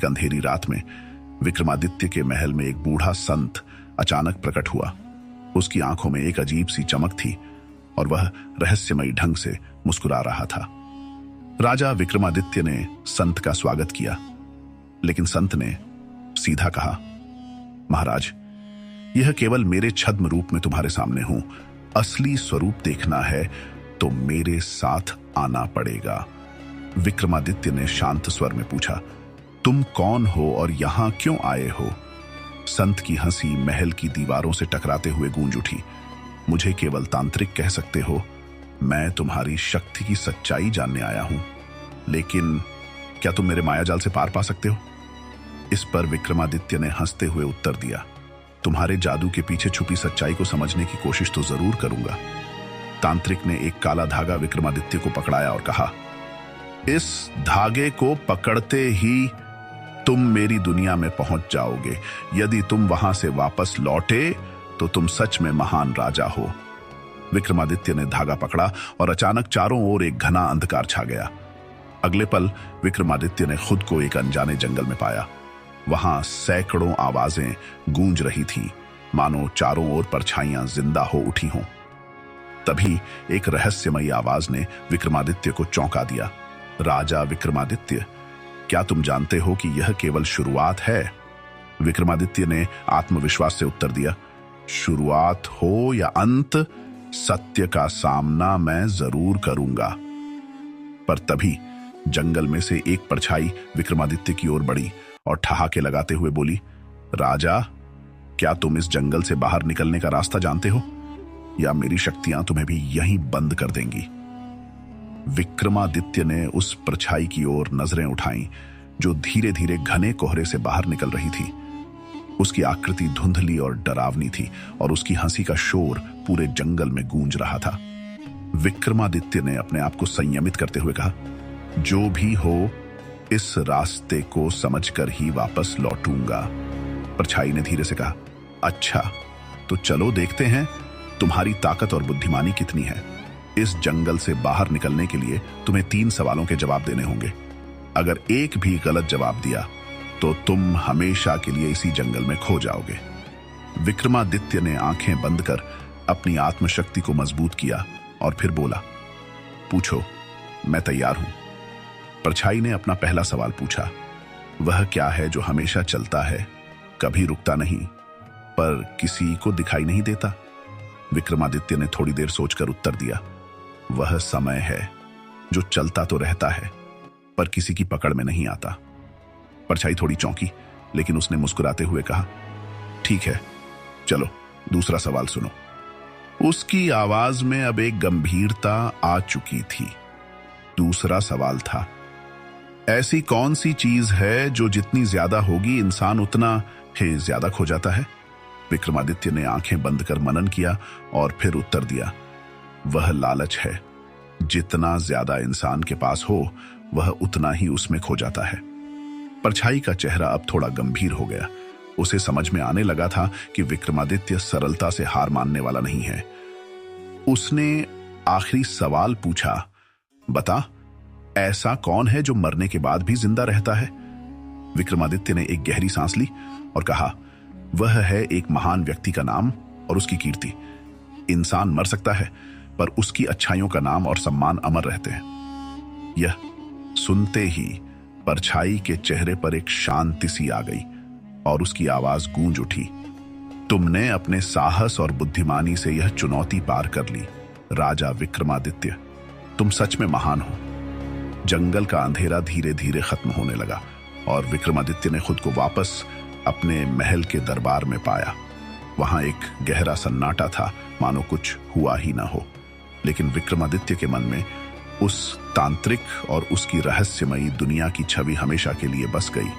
एक अंधेरी रात में विक्रमादित्य के महल में एक बूढ़ा संत अचानक प्रकट हुआ। उसकी आंखों में एक अजीब सी चमक थी और वह रहस्यमयी ढंग से मुस्कुरा रहा था। राजा विक्रमादित्य ने संत का स्वागत किया, लेकिन संत ने सीधा कहा, महाराज, यह केवल मेरे छद्म रूप में तुम्हारे सामने हूं। असली स्वरूप देखना है तो मेरे साथ आना पड़ेगा। विक्रमादित्य ने शांत स्वर में पूछा, तुम कौन हो और यहां क्यों आए हो? संत की हंसी महल की दीवारों से टकराते हुए गूंज उठी। मुझे केवल तांत्रिक कह सकते हो। मैं तुम्हारी शक्ति की सच्चाई जानने आया हूं, लेकिन क्या तुम मेरे मायाजाल से पार पा सकते हो? इस पर विक्रमादित्य ने हंसते हुए उत्तर दिया, तुम्हारे जादू के पीछे छुपी सच्चाई को समझने की कोशिश तो जरूर करूंगा। तांत्रिक ने एक काला धागा विक्रमादित्य को पकड़ाया और कहा, इस धागे को पकड़ते ही तुम मेरी दुनिया में पहुंच जाओगे। यदि तुम वहां से वापस लौटे तो तुम सच में महान राजा हो। विक्रमादित्य ने धागा पकड़ा और अचानक चारों ओर एक घना अंधकार छा गया। अगले पल विक्रमादित्य ने खुद को एक अनजाने जंगल में पाया। वहां सैकड़ों आवाजें गूंज रही थीं, मानो चारों ओर परछाइयां जिंदा हो उठी हों। तभी एक रहस्यमयी आवाज ने विक्रमादित्य को चौंका दिया, राजा विक्रमादित्य, क्या तुम जानते हो कि यह केवल शुरुआत है? विक्रमादित्य ने आत्मविश्वास से उत्तर दिया, शुरुआत हो या अंत, सत्य का सामना मैं जरूर करूंगा। पर तभी जंगल में से एक परछाई विक्रमादित्य की ओर बढ़ी और ठहाके लगाते हुए बोली, राजा, क्या तुम इस जंगल से बाहर निकलने का रास्ता जानते हो, या मेरी शक्तियां तुम्हें भी यहीं बंद कर देंगी? विक्रमादित्य ने उस परछाई की ओर नजरें उठाईं, जो धीरे धीरे घने कोहरे से बाहर निकल रही थी। उसकी आकृति धुंधली और डरावनी थी और उसकी हंसी का शोर पूरे जंगल में गूंज रहा था। विक्रमादित्य ने अपने आप को संयमित करते हुए कहा, जो भी हो, इस रास्ते को समझकर ही वापस लौटूंगा। परछाई ने धीरे से कहा, अच्छा, तो चलो देखते हैं तुम्हारी ताकत और बुद्धिमानी कितनी है। इस जंगल से बाहर निकलने के लिए तुम्हें 3 सवालों के जवाब देने होंगे। अगर एक भी गलत जवाब दिया तो तुम हमेशा के लिए इसी जंगल में खो जाओगे। विक्रमादित्य ने आंखें बंद कर अपनी आत्मशक्ति को मजबूत किया और फिर बोला, पूछो, मैं तैयार हूं। परछाई ने अपना पहला सवाल पूछा, वह क्या है जो हमेशा चलता है, कभी रुकता नहीं, पर किसी को दिखाई नहीं देता? विक्रमादित्य ने थोड़ी देर सोचकर उत्तर दिया, वह समय है जो चलता तो रहता है पर किसी की पकड़ में नहीं आता। परछाई थोड़ी चौंकी, लेकिन उसने मुस्कुराते हुए कहा, ठीक है, चलो दूसरा सवाल सुनो। उसकी आवाज में अब एक गंभीरता आ चुकी थी। दूसरा सवाल था, ऐसी कौन सी चीज है जो जितनी ज्यादा होगी इंसान उतना ही ज्यादा खो जाता है? विक्रमादित्य ने आंखें बंद कर मनन किया और फिर उत्तर दिया, वह लालच है। जितना ज्यादा इंसान के पास हो, वह उतना ही उसमें खो जाता है। परछाई का चेहरा अब थोड़ा गंभीर हो गया। उसे समझ में आने लगा था कि विक्रमादित्य सरलता से हार मानने वाला नहीं है। उसने आखिरी सवाल पूछा, बता, ऐसा कौन है जो मरने के बाद भी जिंदा रहता है? विक्रमादित्य ने एक गहरी सांस ली और कहा, वह है एक महान व्यक्ति का नाम और उसकी कीर्ति। इंसान मर सकता है, पर उसकी अच्छाइयों का नाम और सम्मान अमर रहते हैं। यह सुनते ही परछाई के चेहरे पर एक शांति सी आ गई और उसकी आवाज गूंज उठी, तुमने अपने साहस और बुद्धिमानी से यह चुनौती पार कर ली। राजा विक्रमादित्य, तुम सच में महान हो। जंगल का अंधेरा धीरे धीरे खत्म होने लगा और विक्रमादित्य ने खुद को वापस अपने महल के दरबार में पाया। वहां एक गहरा सन्नाटा था, मानो कुछ हुआ ही ना हो। लेकिन विक्रमादित्य के मन में उस तांत्रिक और उसकी रहस्यमयी दुनिया की छवि हमेशा के लिए बस गई।